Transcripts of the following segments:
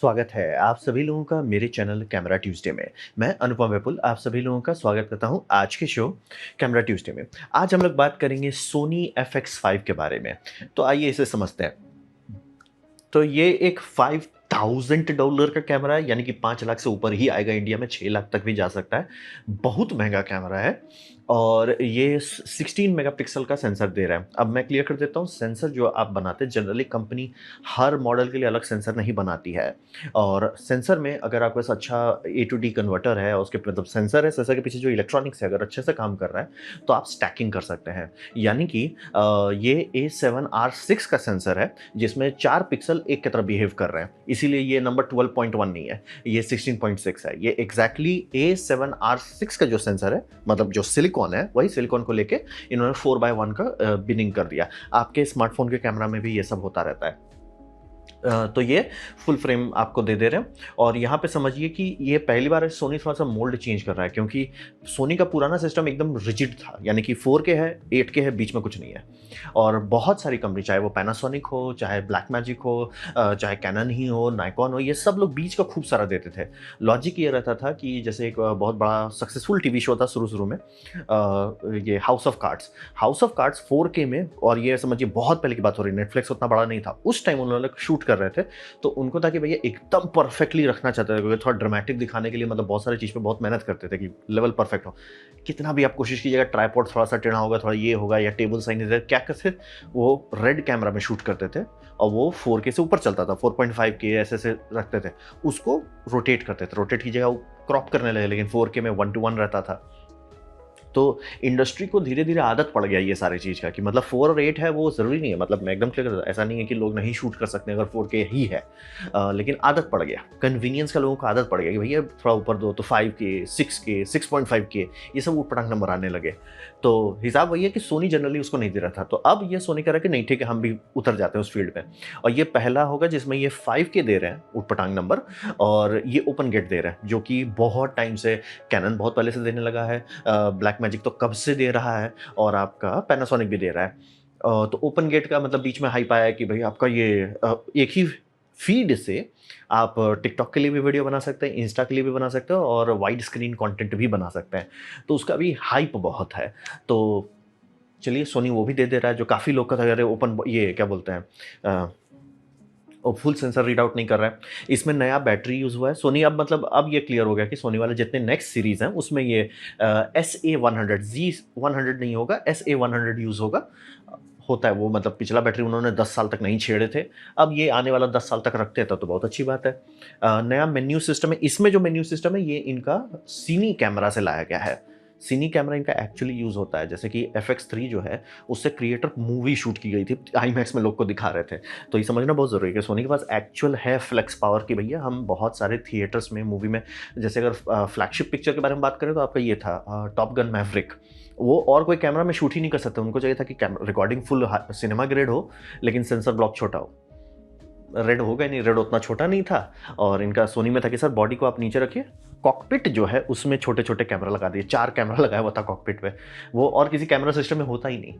स्वागत है आप सभी लोगों का मेरे चैनल कैमरा ट्यूसडे में। मैं अनुपम विपुल आप सभी लोगों का स्वागत करता हूं आज के शो कैमरा ट्यूसडे में। आज हम लोग बात करेंगे सोनी FX5 के बारे में। तो आइए इसे समझते हैं। तो ये एक $5,000 का कैमरा है, यानी कि 5 लाख से ऊपर ही आएगा। इंडिया में 6 लाख तक भी जा सकता है। बहुत महंगा कैमरा है और ये 16 मेगापिक्सल का सेंसर दे रहा है। अब मैं क्लियर कर देता हूँ, सेंसर जो आप बनाते हैं जनरली कंपनी हर मॉडल के लिए अलग सेंसर नहीं बनाती है। और सेंसर में अगर आपके पास अच्छा ए टू डी कन्वर्टर है और उसके मतलब सेंसर है, सेंसर के पीछे जो इलेक्ट्रॉनिक्स है अगर अच्छे से काम कर रहा है तो आप स्टैकिंग कर सकते हैं। यानी कि ये A7R6 का सेंसर है जिसमें 4 पिक्सल एक की तरह बिहेव कर रहे हैं, इसीलिए ये नंबर 12.1 नहीं है, ये 16.6 है। ये एग्जैक्टली A7R6 का जो सेंसर है, मतलब जो सिलिकॉन है, वही सिलिकॉन को लेके इन्होंने 4x1 का बिनिंग कर दिया। आपके स्मार्टफोन के कैमरा में भी ये सब होता रहता है। तो ये फुल फ्रेम आपको दे रहे हैं। और यहाँ पे समझिए कि ये पहली बार सोनी थोड़ा सा मोल्ड चेंज कर रहा है, क्योंकि सोनी का पुराना सिस्टम एकदम रिजिड था, यानी कि 4K है, 8K है, बीच में कुछ नहीं है। और बहुत सारी कंपनी, चाहे वो पैनासोनिक हो, चाहे ब्लैक मैजिक हो, चाहे कैनन ही हो, नाइकॉन हो, ये सब लोग बीच का खूब सारा देते थे। लॉजिक ये रहता था कि जैसे एक बहुत बड़ा सक्सेसफुल टीवी शो था शुरू शुरू में, ये हाउस ऑफ कार्ड्स 4K में। और ये समझिए बहुत पहले की बात हो रही है, नेटफ्लिक्स उतना बड़ा नहीं था उस टाइम, उन्होंने शूट कर रहे थे। तो उनको था कि भैया एकदम परफेक्टली रखना चाहते थे, क्योंकि थोड़ा ड्रामेटिक दिखाने के लिए मतलब बहुत सारी चीज़ पे बहुत मेहनत करते थे कि लेवल परफेक्ट हो। कितना भी आप कोशिश कीजिएगा, ट्राइपॉड थोड़ा सा टेढ़ा होगा, थोड़ा ये होगा, या टेबल सही नहीं रहता, क्या करते, वो रेड कैमरा में शूट करते थे और वो 4K से ऊपर चलता था, 4.5K ऐसे ऐसे रखते थे, उसको रोटेट करते थे। रोटेट की जगह क्रॉप करने लगे, लेकिन 4K में 1:1 रहता था। तो इंडस्ट्री को धीरे धीरे आदत पड़ गया ये सारी चीज़ का, कि मतलब 4 और 8 है वो ज़रूरी नहीं है। मतलब मैं एकदम क्लियर, ऐसा नहीं है कि लोग नहीं शूट कर सकते अगर 4K ही है। लेकिन आदत पड़ गया, कन्वीनियंस का लोगों को आदत पड़ गया कि भैया थोड़ा ऊपर दो, तो 5K, 6K, 6.5K, ये सब ऊट-पटांग नंबर आने लगे। तो हिसाब वही है कि सोनी जनरली उसको नहीं दे रहा था। तो अब ये सोनी कह रहा है कि नहीं ठीक है, हम भी उतर जाते हैं उस फील्ड में। और ये पहला होगा जिसमें ये 5K दे रहे हैं ऊट-पटांग नंबर, और ये ओपन गेट दे रहे हैं, जो कि बहुत टाइम से कैनन बहुत पहले से देने लगा है, ब्लैक मैजिक तो कब से दे रहा है, और आपका पैनासोनिक भी दे रहा है। तो ओपन गेट का मतलब बीच में हाइप आया है कि भाई आपका ये एक ही फीड से आप टिकटॉक के लिए भी वीडियो बना सकते हैं, इंस्टा के लिए भी बना सकते हो, और वाइड स्क्रीन कंटेंट भी बना सकते हैं। तो उसका भी हाइप बहुत है। तो चलिए, सोनी वो भी दे रहा है, जो काफ़ी लोग का था अरे ओपन, ये क्या बोलते हैं, और फुल सेंसर रीड आउट नहीं कर रहा है। इसमें नया बैटरी यूज़ हुआ है। सोनी अब मतलब अब ये क्लियर हो गया कि सोनी वाले जितने नेक्स्ट सीरीज़ हैं उसमें ये SA100, Z100 नहीं होगा, SA100 यूज़ होगा। होता है वो, मतलब पिछला बैटरी उन्होंने 10 साल तक नहीं छेड़े थे, अब ये आने वाला 10 साल तक रखते हैं तब तो बहुत अच्छी बात है। नया मेन्यू सिस्टम है, इसमें जो मेन्यू सिस्टम है ये इनका सीनी कैमरा से लाया गया है। सीनी कैमरा इनका एक्चुअली यूज़ होता है, जैसे कि FX3 जो है उससे क्रिएटर मूवी शूट की गई थी, IMAX में लोग को दिखा रहे थे। तो ये समझना बहुत ज़रूरी है कि सोनी के पास एक्चुअल है फ्लेक्स पावर की भैया, हम बहुत सारे थिएटर्स में मूवी में, जैसे अगर फ्लैगशिप पिक्चर के बारे में बात करें तो आपका ये था टॉप गन मैवरिक। वो और कोई कैमरा में शूट ही नहीं कर सकते, उनको चाहिए था कि रिकॉर्डिंग फुल सिनेमा ग्रेड हो, लेकिन सेंसर ब्लॉक छोटा हो। रेड होगा ही नहीं, रेड उतना छोटा नहीं था। और इनका सोनी में था कि सर बॉडी को आप नीचे रखिए, कॉकपिट जो है उसमें छोटे छोटे कैमरा लगा दिए, 4 कैमरा लगाया हुआ था कॉकपिट में, वो और किसी कैमरा सिस्टम में होता ही नहीं।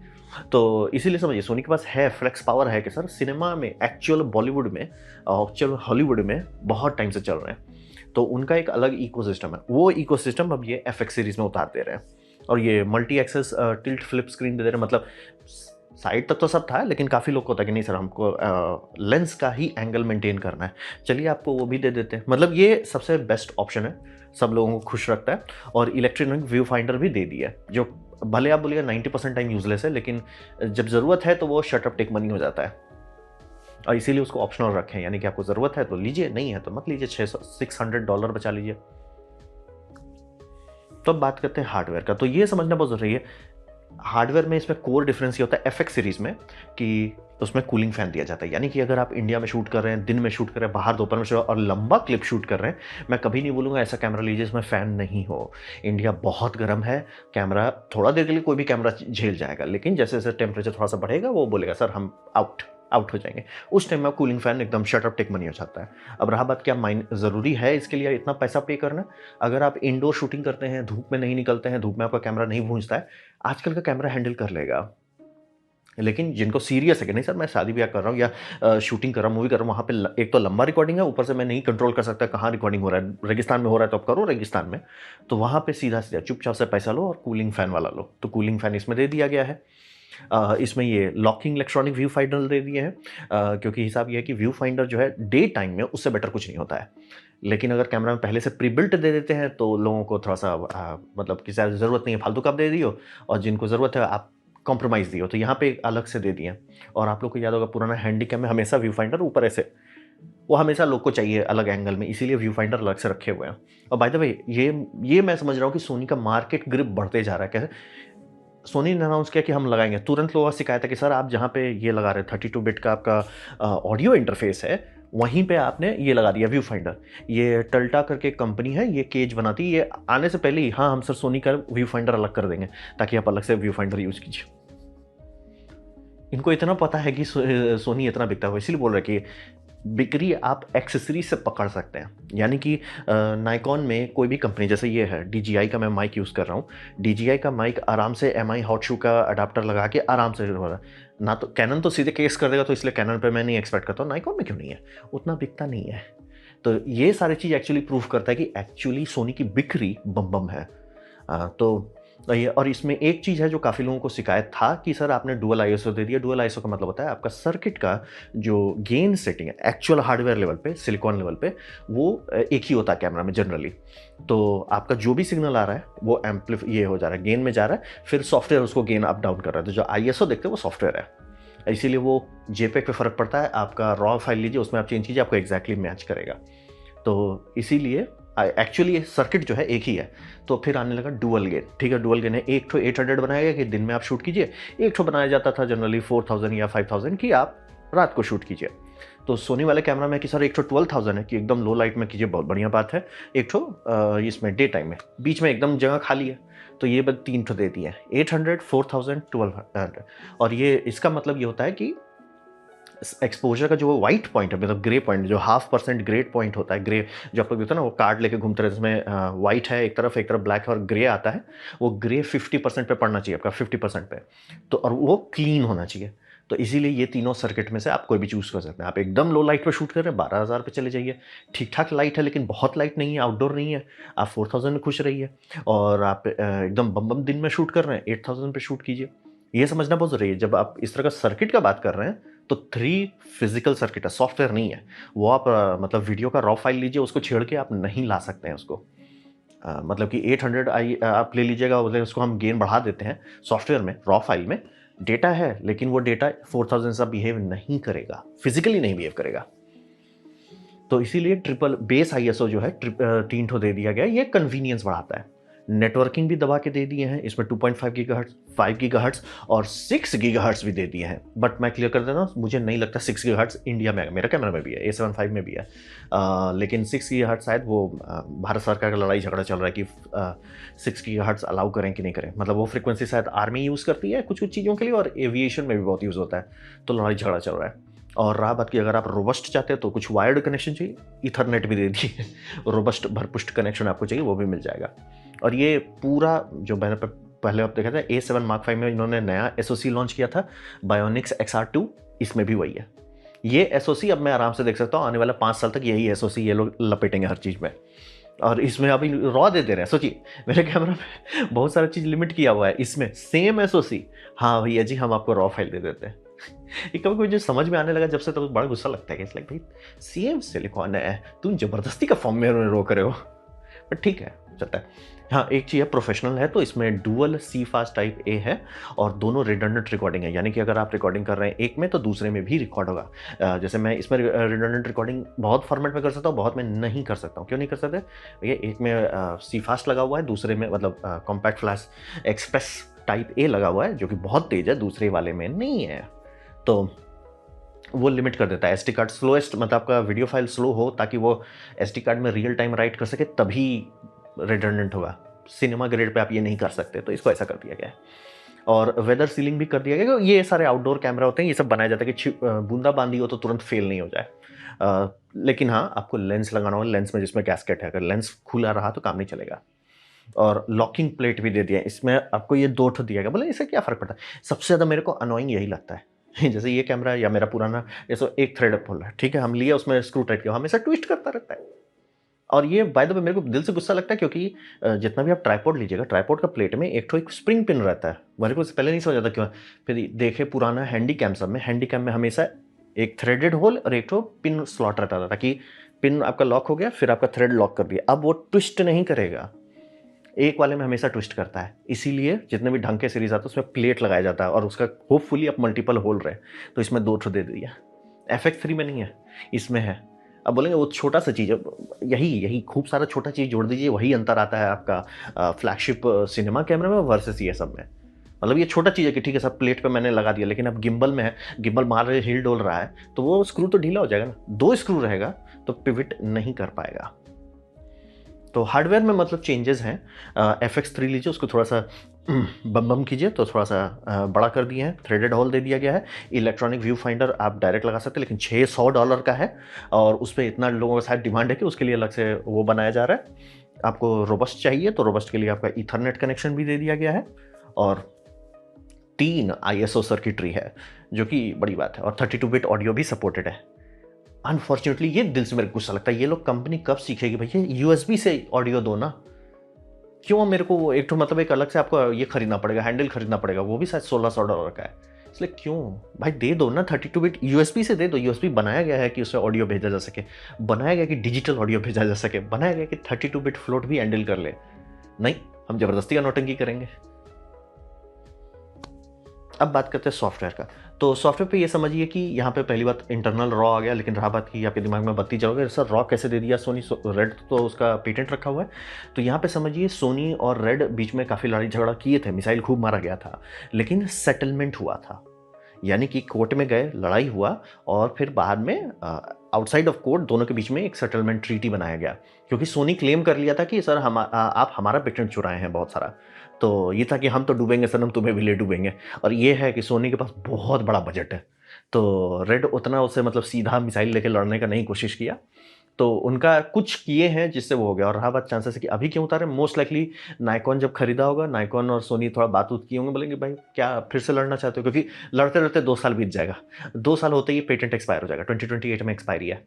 तो इसीलिए समझिए सोनी के पास है फ्लेक्स पावर, है कि सर सिनेमा में एक्चुअल बॉलीवुड में, एक्चुअल हॉलीवुड में बहुत टाइम से चल रहे हैं। तो उनका एक अलग इकोसिस्टम है, वो इकोसिस्टम अब ये FX सीरीज में उतार दे रहे हैं। और ये multi axis tilt flip screen दे रहे हैं। मतलब साइड तक तो सब था, लेकिन काफ़ी लोग को होता है कि नहीं सर हमको लेंस का ही एंगल मेंटेन करना है, चलिए आपको वो भी दे देते हैं। मतलब ये सबसे बेस्ट ऑप्शन है, सब लोगों को खुश रखता है। और इलेक्ट्रॉनिक व्यू फाइंडर भी दे दिया है, जो भले आप बोलिएगा 90% टाइम यूजलेस है, लेकिन जब ज़रूरत है तो वो शट अप टेक मनी हो जाता है। और इसीलिए उसको ऑप्शनल रखें, यानी कि आपको ज़रूरत है तो लीजिए, नहीं है तो मत लीजिए, $600 बचा लीजिए। तो अब बात करते हैं हार्डवेयर का। तो ये समझना बहुत ज़रूरी है, हार्डवेयर में इसमें कोर डिफरेंस ये होता है FX सीरीज़ में कि उसमें कूलिंग फैन दिया जाता है। यानी कि अगर आप इंडिया में शूट कर रहे हैं, दिन में शूट कर रहे हैं, बाहर दोपहर में शूट और लंबा क्लिप शूट कर रहे हैं, मैं कभी नहीं बोलूँगा ऐसा कैमरा लीजिए जिसमें फ़ैन नहीं हो। इंडिया बहुत गर्म है, कैमरा थोड़ा देर के लिए कोई भी कैमरा झेल जाएगा, लेकिन जैसे जैसे टेम्परेचर थोड़ा सा बढ़ेगा वो बोलेगा सर हम आउट आउट हो जाएंगे। उस टाइम में कूलिंग फैन एकदम शट अप टेक मनी हो जाता है। अब रहा बात क्या माइन ज़रूरी है इसके लिए इतना पैसा पे करना। अगर आप इंडोर शूटिंग करते हैं, धूप में नहीं निकलते हैं, धूप में आपका कैमरा नहीं भूंजता है, आजकल का कैमरा हैंडल कर लेगा। लेकिन जिनको सीरियस है कि नहीं सर मैं शादी ब्याह कर रहा हूँ या शूटिंग कर रहा हूँ, मूवी कर रहा हूँ, वहाँ पे एक तो लंबा रिकॉर्डिंग है, ऊपर से मैं नहीं कंट्रोल कर सकता कहाँ रिकॉर्डिंग हो रहा है। रेगिस्तान में हो रहा है तो आप करो रेगिस्तान में। तो वहाँ पे सीधा सीधा चुपचाप से पैसा लो और कूलिंग फैन वाला लो। तो कूलिंग फैन इसमें दे दिया गया है। इसमें ये लॉकिंग इलेक्ट्रॉनिक व्यू फाइंडर दे दिए हैं, क्योंकि हिसाब ये है कि व्यू फाइंडर जो है डे टाइम में उससे बेटर कुछ नहीं होता है। लेकिन अगर कैमरा में पहले से प्री बिल्ट दे देते हैं तो लोगों को थोड़ा सा मतलब कि शायद ज़रूरत नहीं है फालतू का आप दे दियो, और जिनको ज़रूरत है आप कॉम्प्रोमाइज़ दियो, तो यहाँ पे अलग से दे दिए हैं। और आप लोग को याद होगा पुराना हैंडीकैम में हमेशा व्यू फाइंडर ऊपर ऐसे, वो हमेशा लोग को चाहिए अलग एंगल में, इसीलिए व्यू फाइंडर अलग से रखे हुए हैं। और बाय द वे ये मैं समझ रहा हूँ कि सोनी का मार्केट ग्रिप बढ़ते जा रहा है। कैसे सोनी ने अनाउंस किया कि हम लगाएंगे, तुरंत लोगों से शिकायत है कि सर आप जहाँ पे ये लगा रहे 32 बिट का आपका ऑडियो इंटरफेस है, वहीं पे आपने ये लगा दिया व्यू फाइंडर। ये टल्टा करके कंपनी है, ये केज बनाती है, ये आने से पहले ही हाँ हम सर सोनी का व्यू फाइंडर अलग कर देंगे ताकि आप अलग से व्यू फाइंडर यूज़ कीजिए। इनको इतना पता है कि सोनी इतना बिकता है, इसीलिए बोल रहे कि बिक्री आप एक्सेसरीज से पकड़ सकते हैं। यानी कि नाइकॉन में कोई भी कंपनी, जैसे ये है DJI का मैं माइक यूज़ कर रहा हूँ, DJI का माइक आराम से MI हॉट शू का अडाप्टर लगा के आराम से हो रहा है ना। तो कैनन तो सीधे केस कर देगा, तो इसलिए कैनन पे मैं नहीं एक्सपेक्ट करता हूँ, नाइकॉन में क्यों नहीं है, उतना बिकता नहीं है। तो ये सारी चीज़ एक्चुअली प्रूव करता है कि एक्चुअली सोनी की बिक्री बम बम है। तो ये, और इसमें एक चीज़ है जो काफ़ी लोगों को शिकायत था कि सर आपने डुअल ISO दे दिया। डुअल ISO का मतलब होता है आपका सर्किट का जो गेन सेटिंग है एक्चुअल हार्डवेयर लेवल पे, सिलिकॉन लेवल पे, वो एक ही होता है कैमरा में जनरली। तो आपका जो भी सिग्नल आ रहा है वो ये हो जा रहा है, गेन में जा रहा है, फिर सॉफ्टवेयर उसको गेन अप डाउन कर रहा है। तो जो ISO देखते हैं वो सॉफ्टवेयर है, इसीलिए वो JPEG पे फ़र्क पड़ता है। आपका रॉ फाइल लीजिए, उसमें आप चेंज कीजिए, आपको एग्जैक्टली मैच करेगा। तो इसीलिए एक्चुअली सर्किट जो है एक ही है। तो फिर आने लगा डुअल गेन। ठीक है, डुअल गेन है, एक ठो 800 बनाया गया कि दिन में आप शूट कीजिए, एक ठो बनाया जाता था जनरली 4000 या 5000 की आप रात को शूट कीजिए। तो सोनी वाले कैमरा में कि सर एक ठो 12000 है कि एकदम लो लाइट में कीजिए, बहुत बढ़िया बात है। एक ठो इसमें डे टाइम में, बीच में एकदम जगह खाली है, तो ये बस 3 ठो दे दिए हैं, 800, 4000, 1200। और ये इसका मतलब ये होता है कि एक्सपोजर का जो वाइट पॉइंट है, मतलब ग्रे पॉइंट, जो 0.5% ग्रे पॉइंट होता है, ग्रे जो आप लोग देखते हैं ना, वो कार्ड लेके घूमते रहते हैं, जिसमें वाइट है एक तरफ ब्लैक है और ग्रे आता है, वो ग्रे 50% पे पड़ना चाहिए आपका, 50% पे। तो और वो क्लीन होना चाहिए। तो इसीलिए ये तीनों सर्किट में से आप कोई भी चूज़ कर सकते हैं। आप एकदम लो लाइट पे शूट कर रहे हैं 12000 पे चले जाइए, ठीक ठाक लाइट है लेकिन बहुत लाइट नहीं है, आउटडोर नहीं है, आप 4000 में खुश रहिए। और आप एकदम बम बम दिन में शूट कर रहे हैं, 8000 पे शूट कीजिए। ये समझना बहुत ज़रूरी है जब आप इस तरह का सर्किट का बात कर रहे हैं। तो 3 फिजिकल सर्किट है, सॉफ्टवेयर नहीं है। वो आप मतलब वीडियो का रॉ फाइल लीजिए, उसको छेड़ के आप नहीं ला सकते हैं उसको। मतलब कि 800 आप ले लीजिएगा, उसको हम गेन बढ़ा देते हैं सॉफ्टवेयर में, रॉ फाइल में डेटा है, लेकिन वो डेटा 4000 सा बिहेव नहीं करेगा, फिजिकली नहीं बिहेव करेगा। तो इसीलिए ट्रिपल बेस ISO जो है 3 ठो दे दिया गया, ये कन्वीनियंस बढ़ाता है। नेटवर्किंग भी दबा के दे दिए हैं इसमें, 2.5 गीगाहर्ट्ज़, 5 गीगाहर्ट्ज़ और 6 गीगाहर्ट्ज़ भी दे दिए हैं। बट मैं क्लियर कर देता हूँ, मुझे नहीं लगता 6 गीगाहर्ट्ज़ इंडिया में, मेरा कैमरा में भी है, A7 V में भी है। लेकिन 6 गीगाहर्ट्ज़ शायद वो भारत सरकार का लड़ाई झगड़ा चल रहा है कि 6 गीगाहर्ट्ज़ अलाउ करें कि नहीं करें। मतलब वो फ्रिक्वेंसी शायद आर्मी यूज़ करती है कुछ कुछ चीज़ों के लिए, और एविएशन में भी बहुत यूज़ होता है, तो लड़ाई झगड़ा चल रहा है। और रहा बात की अगर आप रोबस्ट चाहते हैं तो कुछ वायर्ड कनेक्शन चाहिए, ईथरनेट भी दे दिए, रोबस्ट भरपुष्ट कनेक्शन आपको चाहिए वो भी मिल जाएगा। और ये पूरा जो मैंने पहले आप देखा था A7 Mark V में इन्होंने नया SoC लॉन्च किया था, Bionics XR2, इसमें भी वही है। ये SoC अब मैं आराम से देख सकता हूँ आने वाला 5 साल तक यही SoC ये लोग लपेटेंगे हर चीज़ में। और इसमें अभी रॉ दे रहे हैं, सोचिए मेरे कैमरा में बहुत सारा चीज़ लिमिट किया हुआ है, इसमें सेम SoC, हाँ भैया जी हम आपको रॉ फाइल दे देते हैं। ये कभी कभी जो समझ में आने लगा जब से, तो बड़ा गुस्सा लगता है कि लाइक भाई सेम सिलिकॉन है, तुम जबरदस्ती का फॉर्म में रो करे हो, बट ठीक है चलता है। हाँ एक चीज़ है, प्रोफेशनल है तो इसमें डुअल CFast टाइप A है, और दोनों रिडंडेंट रिकॉर्डिंग है, यानी कि अगर आप रिकॉर्डिंग कर रहे हैं एक में तो दूसरे में भी रिकॉर्ड होगा। जैसे मैं इसमें रिडंडेंट रिकॉर्डिंग बहुत फॉर्मेट में कर सकता हूँ, बहुत में नहीं कर सकता हूँ। क्यों नहीं कर सकते भैया, एक में CFast लगा हुआ है, दूसरे में मतलब compact flash express type A लगा हुआ है जो कि बहुत तेज़ है, दूसरे वाले में नहीं है। तो वो लिमिट कर देता है। SD कार्ड स्लोएस्ट, मतलब आपका वीडियो फाइल स्लो हो ताकि वो SD कार्ड में रियल टाइम राइट कर सके, तभी रिडंडेंट होगा। सिनेमा ग्रेड पे आप ये नहीं कर सकते, तो इसको ऐसा कर दिया गया है। और वेदर सीलिंग भी कर दिया गया। ये सारे आउटडोर कैमरा होते हैं, ये सब बनाया जाता है कि बूंदाबांदी हो तो तुरंत फेल नहीं हो जाए। लेकिन हाँ आपको लेंस लगाना होगा, लेंस में जिसमें गैस्केट है, अगर लेंस खुला रहा तो काम नहीं चलेगा। और लॉकिंग प्लेट भी दे दिया है। इसमें आपको ये 2 ठो दिया गया। बोले इससे क्या फ़र्क पड़ता है? सबसे ज़्यादा मेरे को अननोइंग यही लगता है। जैसे ये कैमरा या मेरा पुराना, जैसे एक थ्रेड पुल है, ठीक है? हम लिए उसमें स्क्रू टाइट किया, हमेशा ट्विस्ट करता रहता है। और ये बाय द वे मेरे को दिल से गुस्सा लगता है, क्योंकि जितना भी आप ट्राइपॉड लीजिएगा, ट्राइपॉड का प्लेट में एक ठो एक स्प्रिंग पिन रहता है। मेरे को इससे पहले नहीं समझ आता क्यों। फिर देखे पुराना हैंडीकैम सब में, हैंडीकैम में हमेशा एक थ्रेडेड होल और एक ठो पिन स्लॉट रहता था, ताकि पिन आपका लॉक हो गया, फिर आपका थ्रेड लॉक कर दिया, अब वो ट्विस्ट नहीं करेगा। एक वाले में हमेशा ट्विस्ट करता है, इसीलिए जितने भी ढंग के सीरीज आते हैं उसमें प्लेट लगाया जाता है और उसका होपफुली आप मल्टीपल होल रहे। तो इसमें 2 ठो दे दिया। FX3 में नहीं है, इसमें है। अब बोलेंगे वो छोटा सा चीज़ है, यही यही खूब सारा छोटा चीज़ जोड़ दीजिए, वही अंतर आता है आपका फ्लैगशिप सिनेमा कैमरा में वर्सेस ये सब में। मतलब ये छोटा चीज़ है कि ठीक है सब प्लेट पे मैंने लगा दिया, लेकिन अब गिम्बल में है, गिम्बल मार रहे हिल डोल रहा है, तो वो स्क्रू तो ढीला हो जाएगा ना। 2 स्क्रू रहेगा तो पिविट नहीं कर पाएगा। तो हार्डवेयर में मतलब चेंजेस हैं। FX3 लीजिए, उसको थोड़ा सा बम बम कीजिए तो थोड़ा सा बड़ा कर दिए हैं, थ्रेडेड होल दे दिया गया है। इलेक्ट्रॉनिक व्यू फाइंडर आप डायरेक्ट लगा सकते हैं, लेकिन $600 का है और उस पर इतना लोगों का शायद डिमांड है कि उसके लिए अलग से वो बनाया जा रहा है। आपको रोबस्ट चाहिए तो रोबस्ट के लिए आपका ईथरनेट कनेक्शन भी दे दिया गया है और 3 ISO सर्किटरी है, जो कि बड़ी बात है, और 32 बिट ऑडियो भी सपोर्टेड है। अनफॉर्चुनेटली ये दिल से मेरे को गुस्सा लगता है, ये लोग कंपनी कब सीखेगी भैया, USB से ऑडियो दो ना। क्यों मेरे को वो एक तो मतलब एक अलग से आपको ये खरीदना पड़ेगा, हैंडल खरीदना पड़ेगा, वो भी शायद $1600 का है। इसलिए क्यों भाई, दे दो ना 32 बिट USB से दे दो। USB बनाया गया है कि उससे ऑडियो भेजा जा सके, बनाया गया कि डिजिटल ऑडियो भेजा जा सके, बनाया गया कि 32 बिट फ्लोट भी हैंडल कर ले। नहीं, हम जबरदस्ती का नौटंकी करेंगे। अब बात करते हैं सॉफ्टवेयर का। तो सॉफ्टवेयर पे ये समझिए कि यहाँ पे पहली बात इंटरनल रॉ आ गया, लेकिन रहा बात की आपके दिमाग में बत्ती जलोगे सर रॉ कैसे दे दिया सोनी, रेड तो उसका पेटेंट रखा हुआ है। तो यहाँ पे समझिए सोनी और रेड बीच में काफ़ी लड़ाई झगड़ा किए थे, मिसाइल खूब मारा गया था, लेकिन सेटलमेंट हुआ था। यानी कि कोर्ट में गए, लड़ाई हुआ और फिर बाद में आउटसाइड ऑफ कोर्ट दोनों के बीच में एक सेटलमेंट ट्रीटी बनाया गया, क्योंकि सोनी क्लेम कर लिया था कि सर आप हमारा पेटेंट चुराए हैं बहुत सारा। तो ये था कि हम तो डूबेंगे सनम, तुम्हें भी ले डूबेंगे। और ये है कि सोनी के पास बहुत बड़ा बजट है, तो रेड उतना उससे मतलब सीधा मिसाइल लेके लड़ने का नहीं कोशिश किया। तो उनका कुछ किए हैं जिससे वो हो गया। और रहा बात चांसेस है कि अभी क्यों उतारे, मोस्ट लाइकली नाइकॉन जब खरीदा होगा, नाइकॉन और सोनी थोड़ा बात उत किए होंगे, बोलेंगे भाई क्या फिर से लड़ना चाहते हो, क्योंकि लड़ते लड़ते 2 साल बीत जाएगा, 2 साल होते ही पेटेंट एक्सपायर हो जाएगा, 2028 में एक्सपायरी है।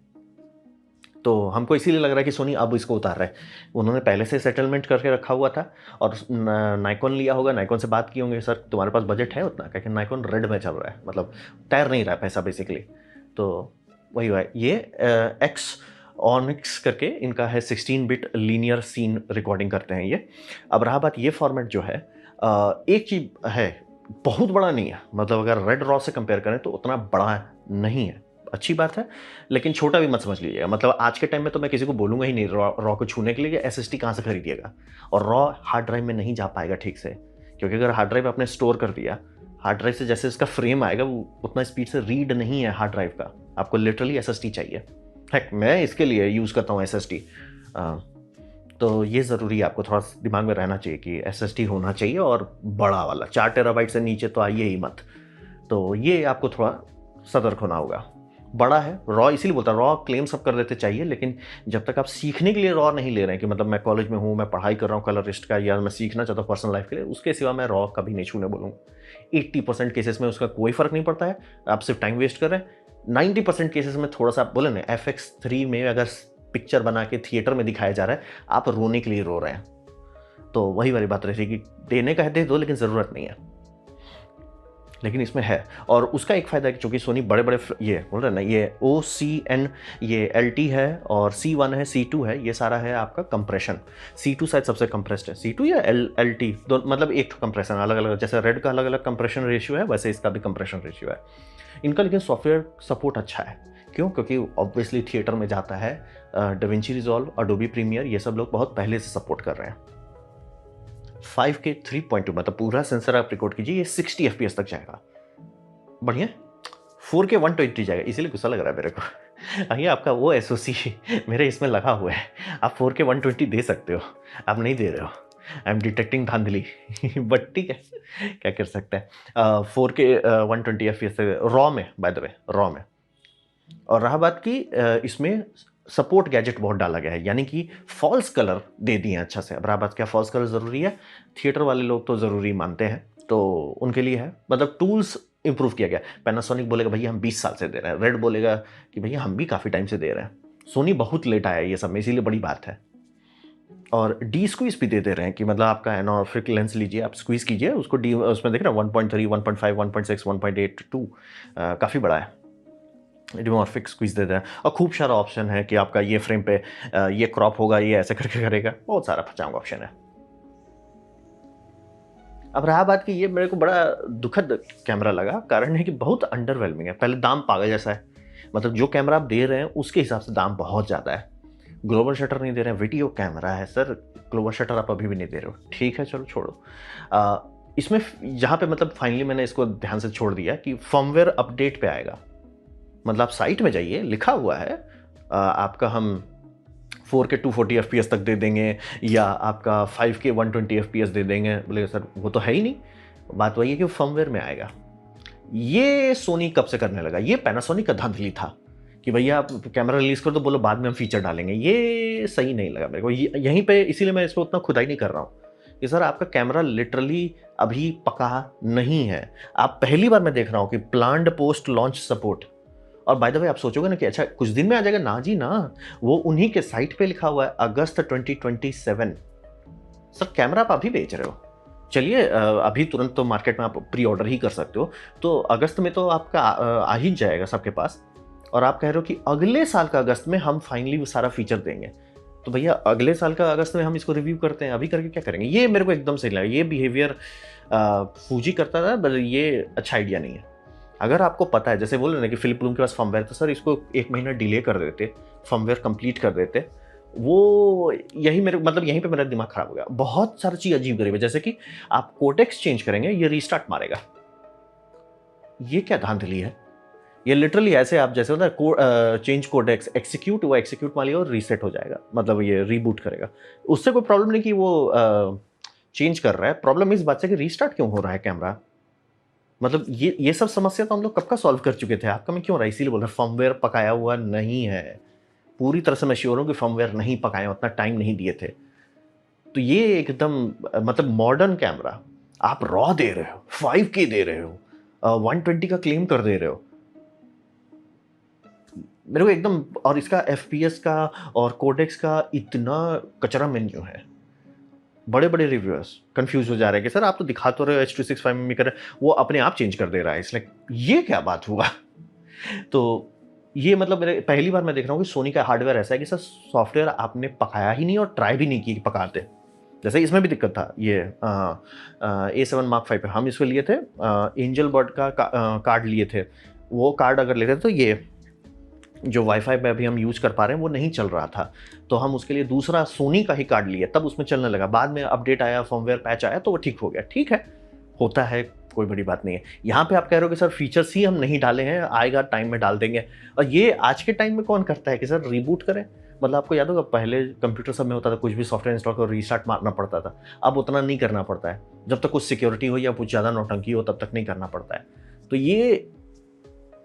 तो हमको इसीलिए लग रहा है कि सोनी अब इसको उतार रहा है। उन्होंने पहले से सेटलमेंट करके रखा हुआ था और नाइकॉन लिया होगा, नाइकॉन से बात की होंगे सर तुम्हारे पास बजट है उतना, क्योंकि नाइकॉन रेड में चल रहा है, मतलब तैर नहीं रहा है पैसा बेसिकली। तो वही हुआ है। ये एक्स ऑनिक्स करके इनका है, 16 बिट लीनियर सीन रिकॉर्डिंग करते हैं ये। अब रहा बात ये फॉर्मेट जो है, एक चीज़ है, बहुत बड़ा नहीं है, मतलब अगर रेड रॉ से कंपेयर करें तो उतना बड़ा नहीं है, अच्छी बात है, लेकिन छोटा भी मत समझ लीजिएगा। मतलब आज के टाइम में तो मैं किसी को बोलूँगा ही नहीं रॉ को छूने के लिए, SSD कहाँ से खरीदिएगा। और रॉ हार्ड ड्राइव में नहीं जा पाएगा ठीक से, क्योंकि अगर हार्ड ड्राइव आपने स्टोर कर दिया, हार्ड ड्राइव से जैसे इसका फ्रेम आएगा वो उतना स्पीड से रीड नहीं है हार्ड ड्राइव का, आपको लिटरली SSD चाहिए। हेक मैं इसके लिए यूज़ करता हूँ SSD। तो ये ज़रूरी है, आपको थोड़ा दिमाग में रहना चाहिए कि SSD होना चाहिए, और बड़ा वाला 4 टेराबाइट से नीचे तो आइए ही मत। तो ये आपको थोड़ा सतर्क होना होगा। बड़ा है रॉ, इसीलिए बोलता रॉ क्लेम सब कर देते चाहिए, लेकिन जब तक आप सीखने के लिए रॉ नहीं ले रहे हैं कि मतलब मैं कॉलेज में हूँ, मैं पढ़ाई कर रहा हूँ कलरिस्ट का, या मैं सीखना चाहता हूँ पर्सनल लाइफ के लिए, उसके सिवा मैं रॉ कभी नहीं छूने बोलूँगा। 80% केसेस में उसका कोई फ़र्क नहीं पड़ता है, आप सिर्फ टाइम वेस्ट कर रहे हैं। 90% केसेस में थोड़ा सा आप बोले ना, FX3 में अगर पिक्चर बना के थिएटर में दिखाया जा रहा है, आप रोने के लिए रो रहे हैं, तो वही वाली बात रही कि देने का है दे दो, लेकिन ज़रूरत नहीं है। लेकिन इसमें है, और उसका एक फ़ायदा है कि चूँकि सोनी बड़े बड़े ये बोल रहे हैं ना, ये OCN, ये LT है और C1 है, C2 है, ये सारा है आपका कंप्रेशन। C2 शायद सबसे कंप्रेस्ड है, C2 या LT दो, मतलब एक कंप्रेशन अलग अलग, जैसे रेड का अलग अलग कंप्रेशन रेशियो है, वैसे इसका भी कंप्रेशन रेशियो है इनका। लेकिन सॉफ्टवेयर सपोर्ट अच्छा है, क्यों? क्योंकि ऑब्वियसली थिएटर में जाता है, डाविंची रिजॉल्व, अडोबी प्रीमियर, ये सब लोग बहुत पहले से सपोर्ट कर रहे हैं। 5K 3.2 मतलब पूरा सेंसर आप रिकॉर्ड कीजिए, ये 60 FPS तक जाएगा, बढ़िया। 4K 120 जाएगा, इसीलिए गुस्सा लग रहा है मेरे को। ये आपका वो SoC मेरे इसमें लगा हुआ है, आप 4K 120 दे सकते हो, आप नहीं दे रहे हो। आई एम डिटेक्टिंग धांधली बट ठीक है, क्या कर सकते हैं। 4K 120 FPS रॉ में, बाय द वे रॉ में। और रहा बात की इसमें सपोर्ट गैजेट बहुत डाला गया है, यानी कि फॉल्स कलर दे दिए हैं अच्छा से। अब रहा बात, क्या फॉल्स कलर ज़रूरी है? थिएटर वाले लोग तो ज़रूरी मानते हैं, तो उनके लिए है। मतलब टूल्स इंप्रूव किया गया। पैनासोनिक बोलेगा भैया हम 20 साल से दे रहे हैं, रेड बोलेगा कि भैया हम भी काफ़ी टाइम से दे रहे हैं, सोनी बहुत लेट आया ये सब में, इसीलिए बड़ी बात है। और डी स्क्वीज भी दे रहे हैं कि मतलब आपका एनोफ्रिक लेंस लीजिए, आप स्क्वीज कीजिए उसको, डी उसमें देख रहे हैं 1.3, 1.5, 1.6, 1.8, 2, काफ़ी बड़ा है। डिमॉर्फिक स्क्वीज दे रहे हैं, और खूब सारा ऑप्शन है कि आपका ये फ्रेम पे ये क्रॉप होगा, ये ऐसे करके करेगा, बहुत सारा फचाऊंगा ऑप्शन है। अब रहा बात कि ये मेरे को बड़ा दुखद कैमरा लगा, कारण है कि बहुत अंडरवेलमिंग है। पहले दाम पागल जैसा है, मतलब जो कैमरा आप दे रहे हैं उसके हिसाब से दाम बहुत ज़्यादा है। ग्लोबल शटर नहीं दे रहे हैं, वीडियो कैमरा है सर, ग्लोबल शटर आप अभी भी नहीं दे रहे हो, ठीक है चलो छोड़ो। इसमें यहाँ पे मतलब फाइनली मैंने इसको ध्यान से छोड़ दिया कि फर्मवेयर अपडेट पे आएगा। मतलब आप साइट में जाइए, लिखा हुआ है आपका हम 4K 240 FPS तक दे देंगे, या आपका 5K 120 FPS दे देंगे। बोले सर वो तो है ही नहीं, बात वही है कि फर्मवेयर में आएगा। ये सोनी कब से करने लगा? ये पैनासोनिक का धांधली था कि भैया आप कैमरा रिलीज कर दो, बोलो बाद में हम फीचर डालेंगे। ये सही नहीं लगा मेरे को यहीं पे, इसीलिए मैं इसको उतना खुदाई नहीं कर रहा हूँ कि सर आपका कैमरा लिटरली अभी पका नहीं है। आप पहली बार मैं देख रहा हूँ कि प्लान्ड पोस्ट लॉन्च सपोर्ट। और बाय द वे आप सोचोगे ना कि अच्छा कुछ दिन में आ जाएगा, ना जी ना, वो उन्हीं के साइट पे लिखा हुआ है अगस्त 2027। सर कैमरा आप अभी बेच रहे हो, चलिए अभी तुरंत तो मार्केट में आप प्री ऑर्डर ही कर सकते हो, तो अगस्त में तो आपका आ ही जाएगा सबके पास। और आप कह रहे हो कि अगले साल का अगस्त में हम फाइनली वो सारा फीचर देंगे। तो भैया अगले साल का अगस्त में हम इसको रिव्यू करते हैं, अभी करके क्या करेंगे? ये मेरे को एकदम सही लगा, ये बिहेवियर फूजी करता था, बस ये अच्छा आइडिया नहीं है। अगर आपको पता है, जैसे बोल रहे ना कि फिलिप ब्लूम के पास फर्मवेयर, तो सर इसको 1 महीना डिले कर देते, फर्मवेयर कंप्लीट कर देते। वो यही मेरे मतलब यहीं पे मेरा दिमाग खराब हो गया। बहुत सारी चीज अजीब गरीब है, जैसे कि आप कोडेक्स चेंज करेंगे, ये रीस्टार्ट मारेगा। ये क्या धांधली है? ये लिटरली ऐसे आप जैसे होता है चेंज कोडेक्स, एक्सिक्यूट, वो एक्सिक्यूट मारिए और रीसेट हो जाएगा, मतलब ये रीबूट करेगा। उससे कोई प्रॉब्लम नहीं कि वो चेंज कर रहा है, प्रॉब्लम इस बात से कि रीस्टार्ट क्यों हो रहा है कैमरा। मतलब ये सब समस्या तो हम लोग कब का सॉल्व कर चुके थे, आपका में क्यों रहा है? इसीलिए बोल रहे फर्मवेयर पकाया हुआ नहीं है। पूरी तरह से मैं श्योर हूँ कि फर्मवेयर नहीं पकाए, उतना टाइम नहीं दिए थे। तो ये एकदम मतलब मॉडर्न कैमरा आप रॉ दे रहे हो, 5K दे रहे हो, 120 का क्लेम कर दे रहे हो मेरे को एकदम। और इसका FPS का और कोडेक्स का इतना कचरा मेन्यू है, बड़े बड़े रिव्यूअर्स कंफ्यूज हो जा रहे हैं कि सर आप तो दिखा तो रहे हो H.265 में कर, वो अपने आप चेंज कर दे रहा है, इसलिए ये क्या बात हुआ? तो ये मतलब मेरे पहली बार मैं देख रहा हूँ कि सोनी का हार्डवेयर ऐसा है कि सर सॉफ्टवेयर आपने पकाया ही नहीं और ट्राई भी नहीं की पकाते। जैसे इसमें भी दिक्कत था, ये A7 Mark 5 पे हम इसको लिए थे, एंजल बर्ड का कार्ड लिए थे। वो कार्ड अगर लेते थे तो ये जो वाईफाई पे अभी हम यूज कर पा रहे हैं वो नहीं चल रहा था, तो हम उसके लिए दूसरा सोनी का ही कार्ड लिए, तब उसमें चलने लगा। बाद में अपडेट आया, फर्मवेयर पैच आया, तो वो ठीक हो गया। ठीक है, होता है, कोई बड़ी बात नहीं है। यहाँ पे आप कह रहे हो कि सर फीचर्स ही हम नहीं डाले हैं, आएगा टाइम में डाल देंगे। और ये आज के टाइम में कौन करता है कि सर रिबूट करें? मतलब आपको याद होगा पहले कंप्यूटर सब में होता था, कुछ भी सॉफ्टवेयर इंस्टॉल करो रीस्टार्ट मारना पड़ता था। अब उतना नहीं करना पड़ता है, जब तक कुछ सिक्योरिटी हो या कुछ ज़्यादा नौटंकी हो तब तक नहीं करना पड़ता है। तो ये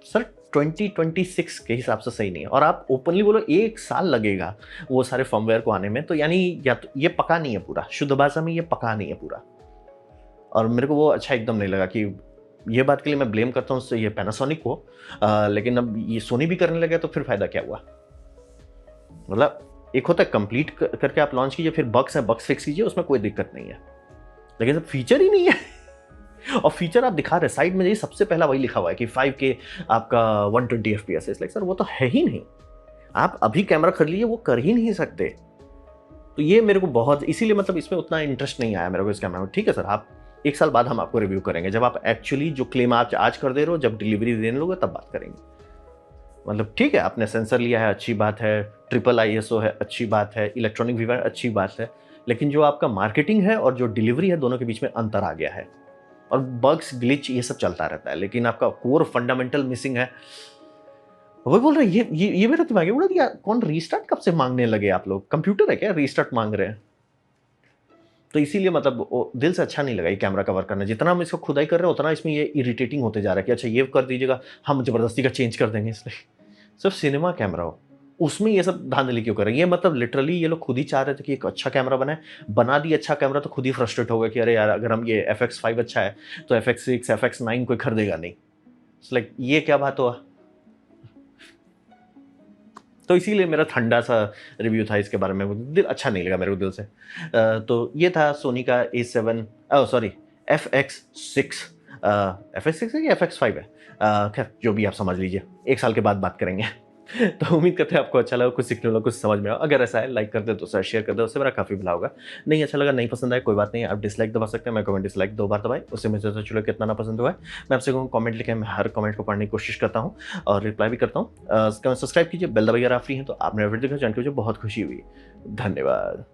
सर 2026 के हिसाब से सही नहीं है। और आप ओपनली बोलो 1 साल लगेगा वो सारे फर्मवेयर को आने में, तो यानी या तो ये पका नहीं है पूरा, शुद्ध भाषा में ये पका नहीं है पूरा। और मेरे को वो अच्छा एकदम नहीं लगा कि ये बात के लिए मैं ब्लेम करता हूँ ये पैनासोनिक को, लेकिन अब ये सोनी भी करने लगे तो फिर फायदा क्या हुआ? मतलब एक होता है कंप्लीट करके आप लॉन्च कीजिए, फिर बग्स है बग्स फिक्स कीजिए, उसमें कोई दिक्कत नहीं है, लेकिन सब फीचर ही नहीं है। और फीचर आप दिखा रहे साइड में, ये सबसे पहला वही लिखा हुआ है कि 5K आपका 120 FPS है, लाइक सर वो तो है ही नहीं। आप अभी कैमरा खरीद लीजिए, वो कर ही नहीं सकते। तो ये मेरे को बहुत, इसीलिए मतलब इसमें उतना इंटरेस्ट नहीं आया मेरे को इस कैमरा में। ठीक है सर, आप 1 साल बाद हम आपको रिव्यू करेंगे, जब आप एक्चुअली जो क्लेम आप आज कर दे रहे हो, जब डिलीवरी देने लोगे तब बात करेंगे। मतलब ठीक है, आपने सेंसर लिया है, अच्छी बात है, ट्रिपल ISO है, अच्छी बात है, इलेक्ट्रॉनिक वीवर अच्छी बात है, लेकिन जो आपका मार्केटिंग है और जो डिलीवरी है, दोनों के बीच में अंतर आ गया है। और बग्स ग्लिच ये सब चलता रहता है, लेकिन आपका कोर फंडामेंटल मिसिंग है। वही बोल रहे हैं, ये मेरा दिमाग है उड़ा दिया, कौन रीस्टार्ट कब से मांगने लगे? आप लोग कंप्यूटर है क्या रीस्टार्ट मांग रहे हैं? तो इसीलिए मतलब दिल से अच्छा नहीं लगा ये कैमरा कवर करना। जितना हम इसको खुदाई कर रहे हैं उतना इसमें ये इरिटेटिंग होते जा रहा है कि अच्छा ये कर दीजिएगा, हम जबरदस्ती का चेंज कर देंगे। इसलिए सिर्फ सिनेमा कैमरा हो, उसमें ये सब धांधली क्यों कर रहे हैं? ये मतलब लिटरली ये लोग खुद ही चाह रहे थे कि एक अच्छा कैमरा बनाए, बना दिए अच्छा कैमरा तो खुद ही फ्रस्ट्रेट हो गए कि अरे यार अगर हम ये FX5 अच्छा है तो FX6, FX9 कोई खरीदेगा नहीं। इट्स लाइक ये क्या बात हुआ? तो इसीलिए मेरा ठंडा सा रिव्यू था इसके बारे में, दिल अच्छा नहीं लगा मेरे को दिल से। तो ये था सोनी का A7 सॉरी FX6 FX6 है कि FX5 है? खैर जो भी आप समझ लीजिए, 1 साल के बाद बात करेंगे। तो उम्मीद करते हैं आपको अच्छा लगा, कुछ सीखने वाला, कुछ समझ में आया। अगर ऐसा है लाइक कर दे तो सर शेयर कर दे, उससे मेरा काफ़ी भला होगा। नहीं अच्छा लगा, नहीं पसंद आया कोई बात नहीं, आप डिसलाइक दबा सकते हैं, मैं कमेंट डिसलाइक 2 बार दबाएँ, उससे मुझे पता चलो कितना ना पसंद हुआ है। मैं आपसे कहूँ कमेंट लिखें, मैं हर कमेंट को पढ़ने की कोशिश करता हूँ और रिप्लाई भी करता हूँ। सब्सक्राइब कीजिए, बेल दबाइए अगर आप फ्री हैं तो। आप मेरा वीडियो देखा जान के मुझे बहुत खुशी हुई। धन्यवाद।